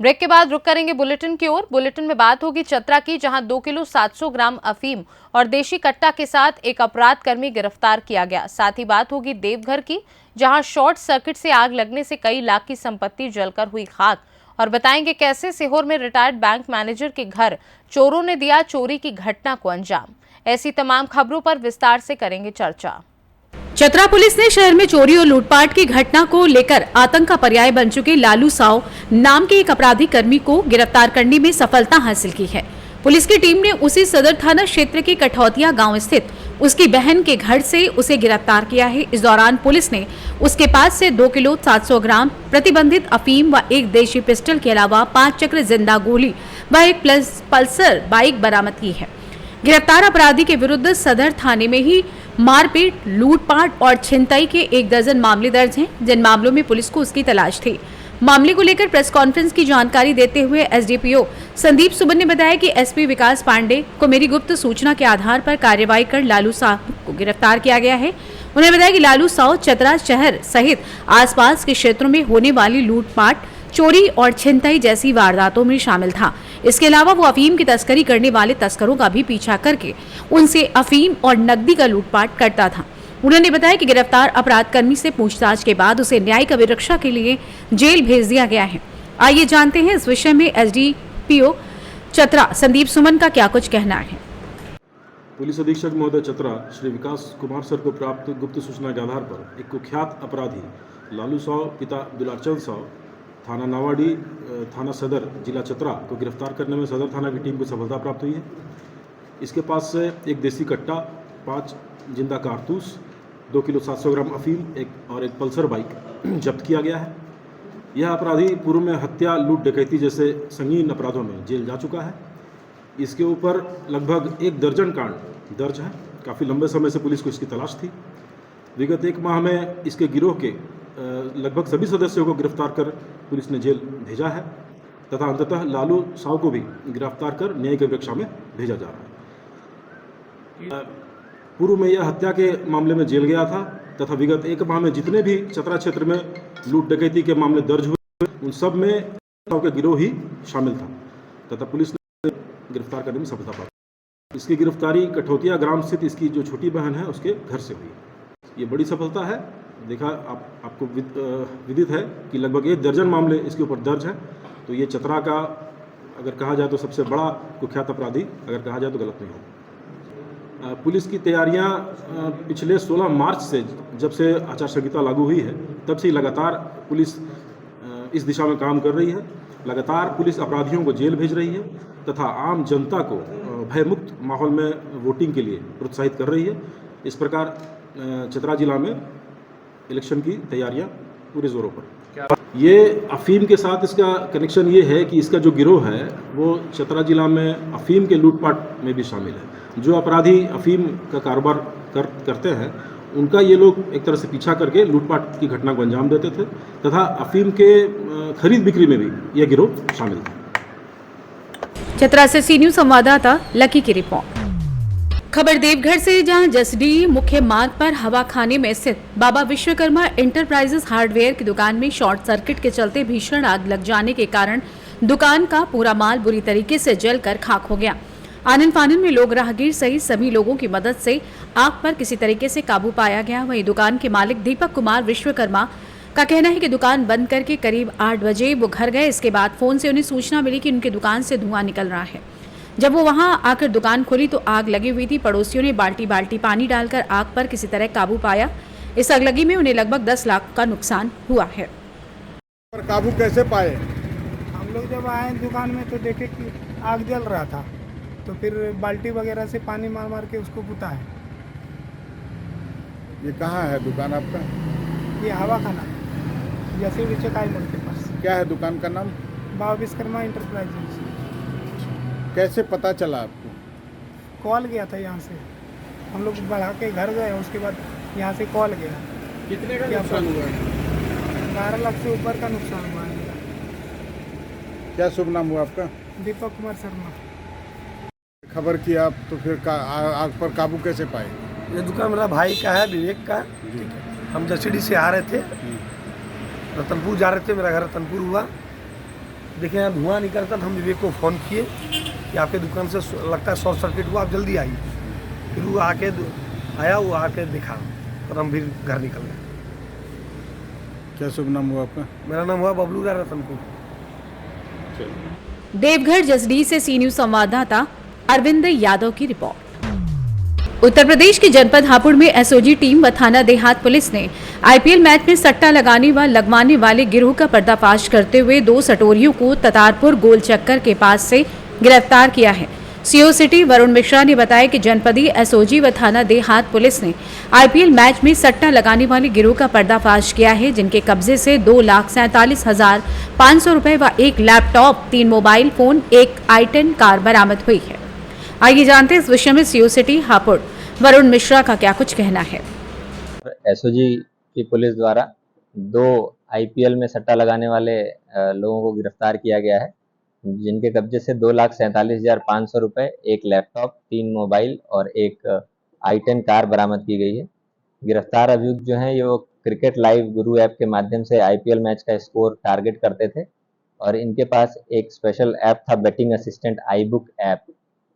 Break के बाद रुक करेंगे बुलेटिन की ओर। बुलेटिन में बात होगी चतरा की, जहां 2 किलो 700 ग्राम अफीम और देशी कट्टा के साथ एक अपराध कर्मी गिरफ्तार किया गया। साथ ही बात होगी देवघर की, जहां शॉर्ट सर्किट से आग लगने से कई लाख की संपत्ति जलकर हुई खाक। और बताएंगे कैसे सीहोर में रिटायर्ड बैंक मैनेजर के घर चोरों ने दिया चोरी की घटना को अंजाम। ऐसी तमाम खबरों पर विस्तार से करेंगे चर्चा। चतरा पुलिस ने शहर में चोरी और लूटपाट की घटना को लेकर आतंक का पर्याय बन चुके लालू साव नाम के एक अपराधी कर्मी को गिरफ्तार करने में सफलता हासिल की है। पुलिस की टीम ने उसी सदर थाना क्षेत्र के कठौतिया गांव स्थित उसकी बहन के घर से उसे गिरफ्तार किया है। इस दौरान पुलिस ने उसके पास से 2 किलो 700 ग्राम प्रतिबंधित अफीम व एक देशी पिस्टल के अलावा 5 चक्र जिंदा गोली व एक पल्सर बाइक बरामद की है। गिरफ्तार अपराधी के विरुद्ध सदर थाने में ही मारपीट, लूटपाट और छिनतई के 1 दर्जन मामले दर्ज हैं, जिन मामलों में पुलिस को उसकी तलाश थी। मामले को लेकर प्रेस कॉन्फ्रेंस की जानकारी देते हुए एसडीपीओ संदीप सुमन ने बताया कि एसपी विकास पांडे को मेरी गुप्त सूचना के आधार पर कार्रवाई कर लालू साव को गिरफ्तार किया गया है। उन्होंने बताया कि लालू साव चतरा शहर सहित आसपास के क्षेत्रों में होने वाली लूटपाट, चोरी और छिनतई जैसी वारदातों में शामिल था। इसके अलावा वो अफीम की तस्करी करने वाले तस्करों का भी पीछा करके उनसे अफीम और नकदी का लूटपाट करता था। उन्होंने बताया कि गिरफ्तार अपराध कर्मी से पूछताछ के बाद उसे न्यायिक अभिरक्षा के लिए जेल भेज दिया गया है। आइए जानते हैं इस विषय में एसडीपीओ चतरा संदीप सुमन का क्या कुछ कहना है। पुलिस अधीक्षक महोदय चतरा श्री विकास कुमार सर को प्राप्त गुप्त सूचना के आधार पर एक कुख्यात अपराधी लालू साव पिता दुलारचंद साव थाना नावाडी थाना सदर जिला चतरा को गिरफ्तार करने में सदर थाना की टीम को सफलता प्राप्त हुई है। इसके पास से एक देसी कट्टा, 5 जिंदा कारतूस, 2 किलो 700 ग्राम अफीम और एक पल्सर बाइक जब्त किया गया है। यह अपराधी पूर्व में हत्या, लूट, डकैती जैसे संगीन अपराधों में जेल जा चुका है। इसके ऊपर लगभग 1 दर्जन कांड दर्ज है। काफ़ी लंबे समय से पुलिस को इसकी तलाश थी। विगत 1 माह में इसके गिरोह के लगभग सभी सदस्यों को गिरफ्तार कर पुलिस ने जेल भेजा है तथा अंततः लालू साव को भी गिरफ्तार कर न्यायिक अभिरक्षा में भेजा जा रहा है। पूर्व में यह हत्या के मामले में जेल गया था तथा विगत 1 माह में जितने भी चतरा क्षेत्र में लूट डकैती के मामले दर्ज हुए उन सब में साव के गिरोह ही शामिल था तथा पुलिस ने गिरफ्तार करने में सफलता पाई। इसकी गिरफ्तारी कठौतिया ग्राम स्थित इसकी जो छोटी बहन है उसके घर से हुई। ये बड़ी सफलता है। देखा आपको विदित है कि लगभग 1 दर्जन मामले इसके ऊपर दर्ज हैं। तो ये चतरा का अगर कहा जाए तो सबसे बड़ा कुख्यात अपराधी अगर कहा जाए तो गलत नहीं होगा। पुलिस की तैयारियां पिछले 16 मार्च से, जब से आचार संहिता लागू हुई है तब से लगातार पुलिस इस दिशा में काम कर रही है। लगातार पुलिस अपराधियों को जेल भेज रही है तथा आम जनता को भयमुक्त माहौल में वोटिंग के लिए प्रोत्साहित कर रही है। इस प्रकार चतरा जिला में इलेक्शन की तैयारियां पूरे जोरों पर। ये अफीम के साथ इसका कनेक्शन ये है कि इसका जो गिरोह है वो चतरा जिला में अफीम के लूटपाट में भी शामिल है। जो अपराधी अफीम का कारोबार करते हैं उनका ये लोग एक तरह से पीछा करके लूटपाट की घटना को अंजाम देते थे तथा अफीम के खरीद बिक्री में भी यह गिरोह शामिल था। चतरा से सी न्यूज संवाददाता लकी की रिपोर्ट। खबर देवघर से, जहां जसडीह मुख्य मार्ग पर हवा खाने में स्थित बाबा विश्वकर्मा इंटरप्राइजेस हार्डवेयर की दुकान में शॉर्ट सर्किट के चलते भीषण आग लग जाने के कारण दुकान का पूरा माल बुरी तरीके से जलकर खाक हो गया। आनन फानन में लोग, राहगीर सहित सभी लोगों की मदद से आग पर किसी तरीके से काबू पाया गया। वहीं दुकान के मालिक दीपक कुमार विश्वकर्मा का कहना है कि दुकान बंद करके करीब 8 बजे वो घर गए। इसके बाद फोन से उन्हें सूचना मिली कि उनकी दुकान से धुआं निकल रहा है। जब वो वहां आकर दुकान खोली तो आग लगी हुई थी। पड़ोसियों ने बाल्टी बाल्टी पानी डालकर आग पर किसी तरह काबू पाया। इस अगलगी में उन्हें लगभग 10 लाख का नुकसान हुआ है। पर काबू कैसे पाए? हम लोग जब आए दुकान में तो देखे कि आग जल रहा था, तो फिर बाल्टी वगैरह से पानी मार मार के उसको बुता है। ये कहाँ है दुकान आपका? ये हवा खाना जैसे विचकाई मोड़ के पास। क्या है दुकान का नाम? बाबा विश्वकर्मा इंटरप्राइजेस। कैसे पता चला आपको? कॉल गया था यहाँ से, हम लोग बढ़ा के घर गए, उसके बाद यहाँ से कॉल गया। कितने का नुकसान हुआ? 12 लाख से ऊपर का नुकसान हुआ है। क्या शुभ नाम हुआ आपका? दीपक कुमार शर्मा। खबर की आप तो फिर आग पर काबू कैसे पाए? ये दुकान मेरा भाई का है, विवेक का। हम जसीडी से आ रहे थे, रतनपुर जा रहे थे, मेरा घर रतनपुर हुआ। देखे यहाँ धुआं निकलता तो हम विवेक को फ़ोन किए कि आपके दुकान से लगता है शॉर्ट सर्किट हुआ, आप जल्दी आइए। फिर वो आके आया, वो आके दिखा और हम फिर घर निकल गए। क्या शुभ नाम हुआ आपका? मेरा नाम हुआ बबलू राय रतनपुर। देवघर जसडीह से सी न्यूज संवाददाता अरविंद यादव की रिपोर्ट। उत्तर प्रदेश के जनपद हापुड़ में एसओजी टीम व थाना देहात पुलिस ने आईपीएल मैच में सट्टा लगाने व लगवाने वाले गिरोह का पर्दाफाश करते हुए 2 सटोरियों को ततारपुर गोल चक्कर के पास से गिरफ्तार किया है। सीओ सिटी वरुण मिश्रा ने बताया कि जनपदी एसओजी व थाना देहात पुलिस ने आईपीएल मैच में सट्टा लगाने वाले गिरोह का पर्दाफाश किया है, जिनके कब्जे से 2,47,500 रुपए व 1 laptop, 3 mobile phone, 1 i10 car बरामद हुई है। आइए जानते हैं इस विषय में सीओ सिटी हापुड़ वरुण मिश्रा का क्या कुछ कहना है। एसओजी की पुलिस द्वारा 2 आईपीएल में सट्टा लगाने वाले लोगों को गिरफ्तार किया गया है, जिनके कब्जे से 2,47,500 रुपए, 1 लैपटॉप, 3 मोबाइल और 1 i10 कार बरामद की गई है। गिरफ्तार अभियुक्त जो हैं ये वो क्रिकेट लाइव गुरु ऐप के माध्यम से आईपीएल मैच का स्कोर टारगेट करते थे और इनके पास एक स्पेशल ऐप था, बेटिंग असिस्टेंट iBook ऐप।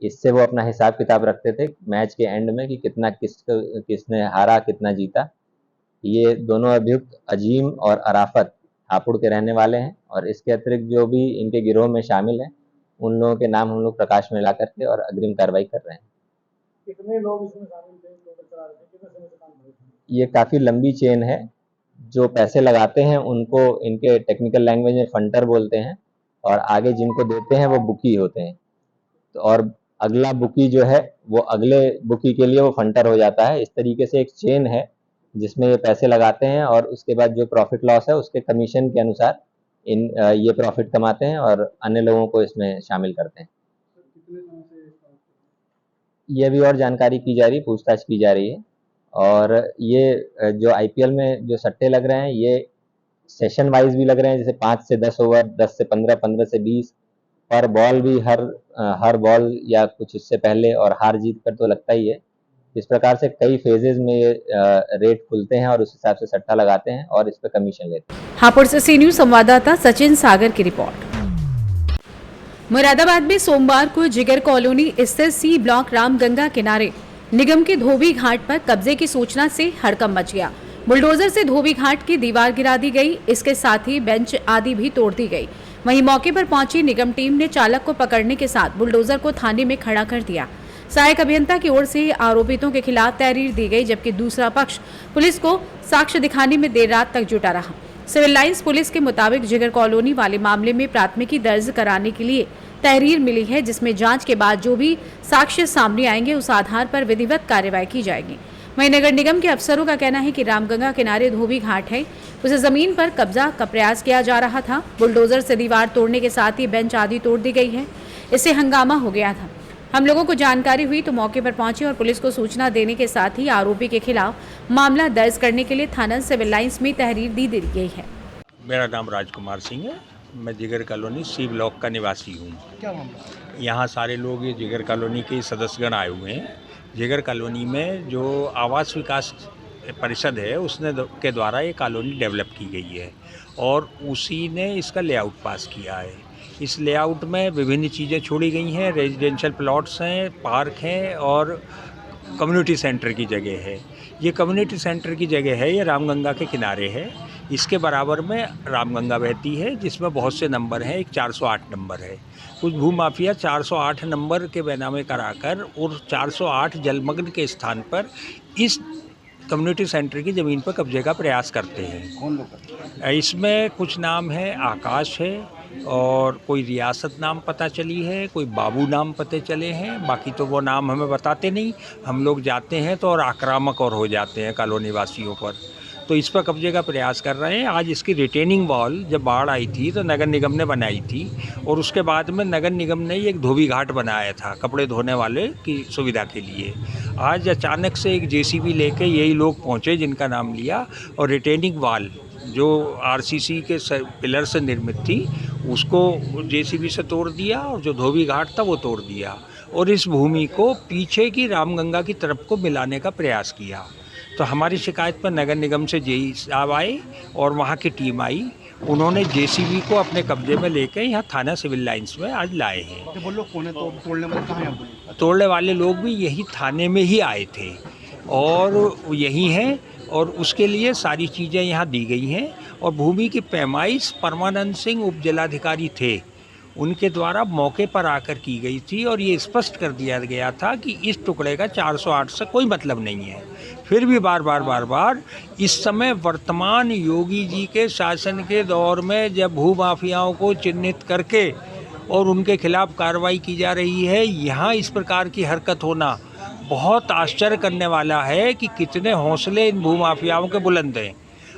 इससे वो अपना हिसाब किताब रखते थे मैच के एंड में कि कितना किसने हारा, कितना जीता। ये दोनों अभियुक्त अजीम और अराफत हापुड़ के रहने वाले हैं और इसके अतिरिक्त जो भी इनके गिरोह में शामिल हैं उन लोगों के नाम हम लोग प्रकाश में ला करके और अग्रिम कार्रवाई कर रहे हैं। कितने लोग इसमें शामिल थे, टोटल चला रहे थे, कितने समय से काम कर रहे थे? ये काफ़ी लंबी चेन है। जो पैसे लगाते हैं उनको इनके टेक्निकल लैंग्वेज में फंटर बोलते हैं और आगे जिनको देते हैं वो बुकी होते हैं। तो और अगला बुकी जो है वो अगले बुकी के लिए वो फंटर हो जाता है। इस तरीके से एक चेन है जिसमें ये पैसे लगाते हैं और उसके बाद जो प्रॉफिट लॉस है उसके कमीशन के अनुसार ये प्रॉफिट कमाते हैं और अन्य लोगों को इसमें शामिल करते हैं। ये अभी और जानकारी की जा रही है, पूछताछ की जा रही है। और ये जो आईपीएल में जो सट्टे लग रहे हैं ये सेशन वाइज भी लग रहे हैं, जैसे 5 से 10 ओवर, 10 से 15, 15 से 20 पर बॉल भी हर बॉल या कुछ इससे पहले और हार जीत कर तो लगता ही है। इस प्रकार से कई फेजेज में ये रेट खुलते हैं और उस हिसाब से सट्टा लगाते हैं और इस पर कमीशन लेते हैं। हापुड़ से सी न्यूज संवाददाता सचिन सागर की रिपोर्ट। मुरादाबाद में सोमवार को जिगर कॉलोनी स्थित सी ब्लॉक रामगंगा किनारे निगम के धोबी घाट पर कब्जे की सूचना से हड़कंप मच गया। बुलडोजर से धोबी घाट की दीवार गिरा दी गई, इसके साथ ही बेंच आदि भी तोड़ दी गई। वहीं मौके पर पहुंची निगम टीम ने चालक को पकड़ने के साथ बुलडोजर को थाने में खड़ा कर दिया। सहायक अभियंता की ओर से आरोपितों के खिलाफ तहरीर दी गई, जबकि दूसरा पक्ष पुलिस को साक्ष्य दिखाने में देर रात तक जुटा रहा। सिविल लाइंस पुलिस के मुताबिक जिगर कॉलोनी वाले मामले में प्राथमिकी दर्ज कराने के लिए तहरीर मिली है, जिसमें जांच के बाद जो भी साक्ष्य सामने आएंगे उस आधार पर विधिवत कार्रवाई की जाएगी। वहीं नगर निगम के अफसरों का कहना है कि रामगंगा किनारे धोबी घाट है, उसे जमीन पर कब्जा का प्रयास किया जा रहा था। बुलडोजर से दीवार तोड़ने के साथ ही बेंच आदि तोड़ दी गई है, इससे हंगामा हो गया था। हम लोगों को जानकारी हुई तो मौके पर पहुंचे और पुलिस को सूचना देने के साथ ही आरोपी के खिलाफ मामला दर्ज करने के लिए थाना सिविल लाइंस में तहरीर दी गई है। मेरा नाम राजकुमार सिंह है, मैं जिगर कॉलोनी सी ब्लॉक का निवासी हूँ। क्या मामला? यहाँ सारे लोग ये जिगर कॉलोनी के सदस्यगण आए हुए हैं। जिगर कॉलोनी में जो आवास विकास परिषद है उसने के द्वारा ये कॉलोनी डेवलप की गई है और उसी ने इसका लेआउट पास किया है। इस लेआउट में विभिन्न चीज़ें छोड़ी गई हैं, रेजिडेंशियल प्लॉट्स हैं, पार्क हैं और कम्युनिटी सेंटर की जगह है। ये कम्युनिटी सेंटर की जगह है, ये रामगंगा के किनारे है। इसके बराबर में रामगंगा बहती है जिसमें बहुत से नंबर हैं, एक 408 नंबर है। कुछ भूमाफिया 408 नंबर के बेनामे कराकर और 408 जलमग्न के स्थान पर इस कम्युनिटी सेंटर की ज़मीन पर कब्जे का प्रयास करते हैं। कौन लोग करते हैं? इसमें कुछ नाम है, आकाश है और कोई रियासत नाम पता चली है, कोई बाबू नाम पते चले हैं। बाकी तो वो नाम हमें बताते नहीं, हम लोग जाते हैं तो और आक्रामक और हो जाते हैं कॉलोनी वासियों पर। तो इस पर कब्जे का प्रयास कर रहे हैं। आज इसकी रिटेनिंग वॉल जब बाढ़ आई थी तो नगर निगम ने बनाई थी और उसके बाद में नगर निगम ने एक धोबी घाट बनाया था कपड़े धोने वाले की सुविधा के लिए। आज अचानक से एक जेसीबी लेके यही लोग पहुंचे जिनका नाम लिया और रिटेनिंग वॉल जो आरसीसी के पिलर से निर्मित थी उसको जेसीबी से तोड़ दिया और जो धोबी घाट था वो तोड़ दिया और इस भूमि को पीछे की रामगंगा की तरफ को मिलाने का प्रयास किया। तो हमारी शिकायत पर नगर निगम से जेई साहब आए और वहाँ की टीम आई उन्होंने जेसीबी को अपने कब्जे में लेके यहाँ थाना सिविल लाइंस में आज लाए हैं। तो बोलो कौन है, तो तोड़ने वाले कहाँ हैं आप? तोड़ने वाले लोग भी यही थाने में ही आए थे और यही हैं, और उसके लिए सारी चीज़ें यहाँ दी गई हैं। और भूमि की पैमाइश परमानंद सिंह उप जिलाधिकारी थे, उनके द्वारा मौके पर आकर की गई थी और ये स्पष्ट कर दिया गया था कि इस टुकड़े का 408 से कोई मतलब नहीं है। फिर भी बार बार इस समय वर्तमान योगी जी के शासन के दौर में जब भूमाफियाओं को चिन्हित करके और उनके खिलाफ कार्रवाई की जा रही है, यहाँ इस प्रकार की हरकत होना बहुत आश्चर्य करने वाला है कि कितने हौसले इन भूमाफियाओं के बुलंद हैं।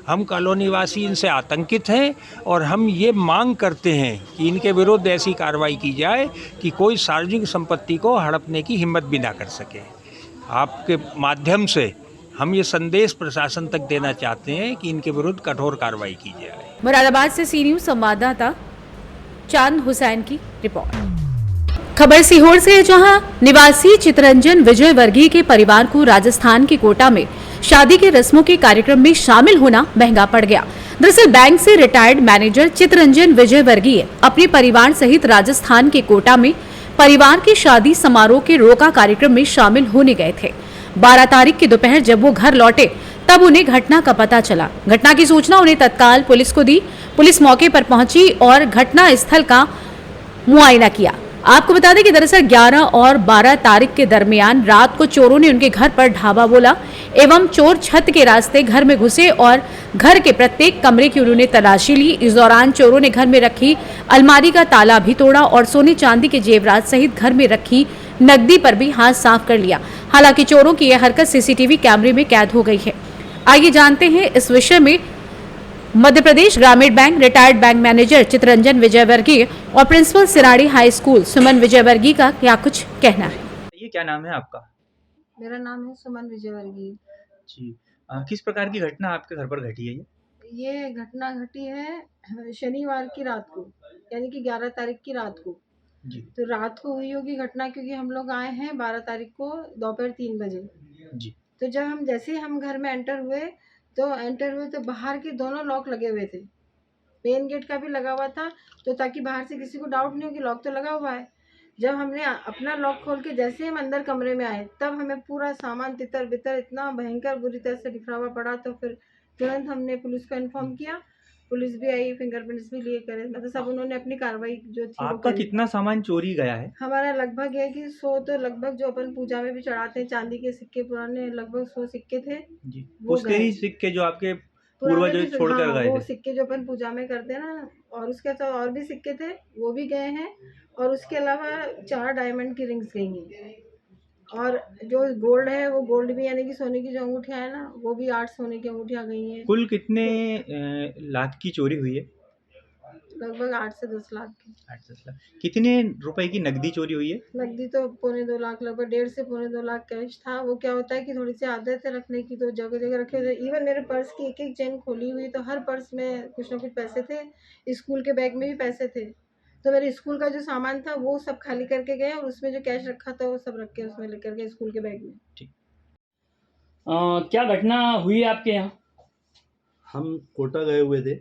हम कॉलोनी वासी इनसे आतंकित हैं और हम ये मांग करते हैं कि इनके विरुद्ध ऐसी कार्रवाई की जाए कि कोई सार्वजनिक संपत्ति को हड़पने की हिम्मत भी ना कर सके। आपके माध्यम से हम ये संदेश प्रशासन तक देना चाहते हैं कि इनके विरुद्ध कठोर कार्रवाई की जाए। मुरादाबाद से सी न्यूज संवाददाता चांद हुसैन की रिपोर्ट। खबर सीहोर से, जहां निवासी चितरंजन विजय वर्गीय के परिवार को राजस्थान के कोटा में शादी के रस्मों के कार्यक्रम में शामिल होना महंगा पड़ गया। दरअसल बैंक से रिटायर्ड मैनेजर चितरंजन विजय वर्गीय अपने परिवार सहित राजस्थान के कोटा में परिवार के शादी समारोह के रोका कार्यक्रम में शामिल होने गए थे। 12 तारीख की दोपहर जब वो घर लौटे तब उन्हें घटना का पता चला। घटना की सूचना उन्हें तत्काल पुलिस को दी। पुलिस मौके पर पहुंची और घटना स्थल का मुआयना किया। आपको बता दें कि दरअसल 11 और 12 तारीख के दरमियान रात को चोरों ने उनके घर पर ढाबा बोला एवं चोर छत के रास्ते घर में घुसे और घर के प्रत्येक कमरे की उन्होंने तलाशी ली। इस दौरान चोरों ने घर में रखी अलमारी का ताला भी तोड़ा और सोने चांदी के जेवरात सहित घर में रखी नकदी पर भी हाथ साफ कर लिया। हालांकि चोरों की यह हरकत सीसीटीवी कैमरे में कैद हो गई है। आइए जानते हैं इस विषय में Madhya Pradesh Gramin bank retired bank manager Chittaranjan Vijay Vargiya और principal Siradi high school Suman Vijay Vargiya का क्या कुछ कहना है। ये क्या नाम है आपका? मेरा नाम है सुमन विजय वर्गीय जी। किस प्रकार की घटना आपके घर पर घटी है? ये घटना घटी है शनिवार की रात को, यानी कि 11 तारीख की रात को जी। तो रात को हुई होगी घटना, क्योंकि हम लोग आए हैं 12 तारीख को दोपहर 3 बजे जी। तो जब हम जैसे हम घर में एंटर हुए तो बाहर के दोनों लॉक लगे हुए थे। मेन गेट का भी लगा हुआ था, तो ताकि बाहर से किसी को डाउट नहीं हो कि लॉक तो लगा हुआ है। जब हमने अपना लॉक खोल के जैसे हम अंदर कमरे में आए तब हमें पूरा सामान तितर बितर इतना भयंकर बुरी तरह से बिखरा हुआ पड़ा। तो फिर तुरंत हमने पुलिस को इन्फॉर्म किया, पुलिस भी आई, फिंगरप्रिंट्स भी लिए करे, मतलब सब उन्होंने अपनी कार्रवाई जो थी। आपका कितना सामान चोरी गया है? हमारा लगभग है कि 100 तो लगभग जो अपन पूजा में भी चढ़ाते हैं चांदी के सिक्के पुराने लगभग 100 सिक्के थे जी। वो उसके ही सिक्के जो आपके पूर्वज छोड़ कर गए वो थे। सिक्के जो अपन पूजा में करते हैं ना, और उसके साथ और भी सिक्के थे वो भी गए हैं। और उसके अलावा 4 डायमंड की रिंग्स गई हैं और जो गोल्ड है वो गोल्ड भी, यानी कि सोने की जो अंगूठियाँ है ना, वो भी 8 सोने की अंगूठियाँ गई हैं। कुल कितने लाख की चोरी हुई है? लगभग 8 से 10 लाख की। 8-10 लाख। कितने रुपए की नकदी चोरी हुई है? नकदी तो 1.25 लाख, लगभग 1.5 से 1.25 लाख कैश था। वो क्या होता है कि थोड़ी सी आदत है रखने की, तो जगह जगह रखे हुए। इवन मेरे पर्स की एक चेन खोली हुई, तो हर पर्स में कुछ ना कुछ पैसे थे। स्कूल के बैग में भी पैसे थे, तो मेरे स्कूल का जो सामान था वो सब खाली करके गए और उसमें जो कैश रखा था वो सब रख के उसमें लेकर गए स्कूल के बैग में। ठीक। क्या घटना हुई है आपके यहाँ? हम कोटा गए हुए थे,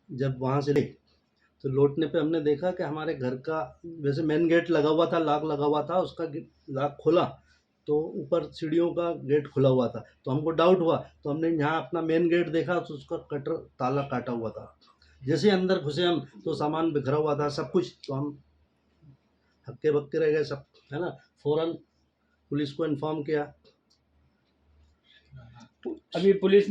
जब वहाँ से तो लौटने पे हमने देखा कि हमारे घर का वैसे मेन गेट लगा हुआ था, लॉक लगा हुआ था, उसका लॉक खोला तो ऊपर सीढ़ियों का गेट खुला हुआ था। तो हमको डाउट हुआ, तो हमने यहाँ अपना मेन गेट देखा तो उसका कटर ताला काटा हुआ था। जैसे अंदर घुसे हम तो सामान बिखरा हुआ था सब कुछ, तो हम हक्के बक्के रह गए सब, है ना। फौरन पुलिस को इन्फॉर्म किया। अभी पुलिस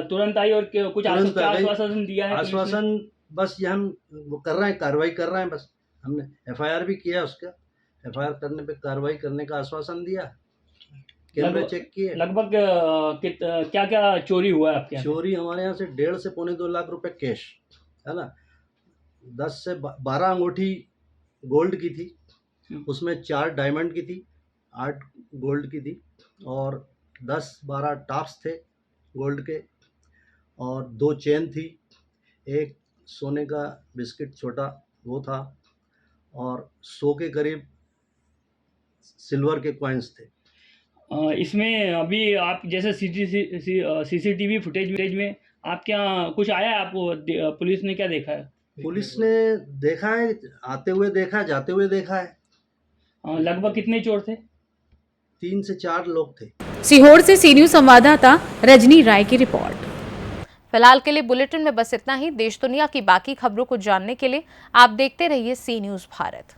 तुरंत आई और कुछ आश्वासन दिया है? आश्वासन बस ये हम वो कर रहे हैं, कार्रवाई कर रहे हैं। बस हमने FIR भी किया, उसका FIR करने पे कार्रवाई करने का आश्वासन दिया, कैमरे चेक किए। लगभग क्या क्या चोरी हुआ है आपके यहाँ? चोरी हमारे यहाँ से 1.5 से 1.25 लाख रुपए कैश, है ना। 10 से 12 अंगूठी गोल्ड की थी, उसमें 4 डायमंड की थी, 8 गोल्ड की थी और 10-12 टॉप्स थे गोल्ड के और 2 चेन थी, एक सोने का बिस्किट छोटा वो था और 100 के करीब सिल्वर के कॉइन्स थे। इसमें अभी आप जैसे सीसीटीवी फुटेज में आपके यहाँ कुछ आया है? आपको पुलिस ने क्या देखा है? पुलिस ने देखा है, आते हुए देखा है, जाते हुए देखा है। लगभग कितने चोर थे? 3 से 4 लोग थे। सीहोर से सी न्यूज संवाददाता रजनी राय की रिपोर्ट। फिलहाल के लिए बुलेटिन में बस इतना ही। देश दुनिया की बाकी खबरों को जानने के लिए आप देखते रहिए सी न्यूज भारत।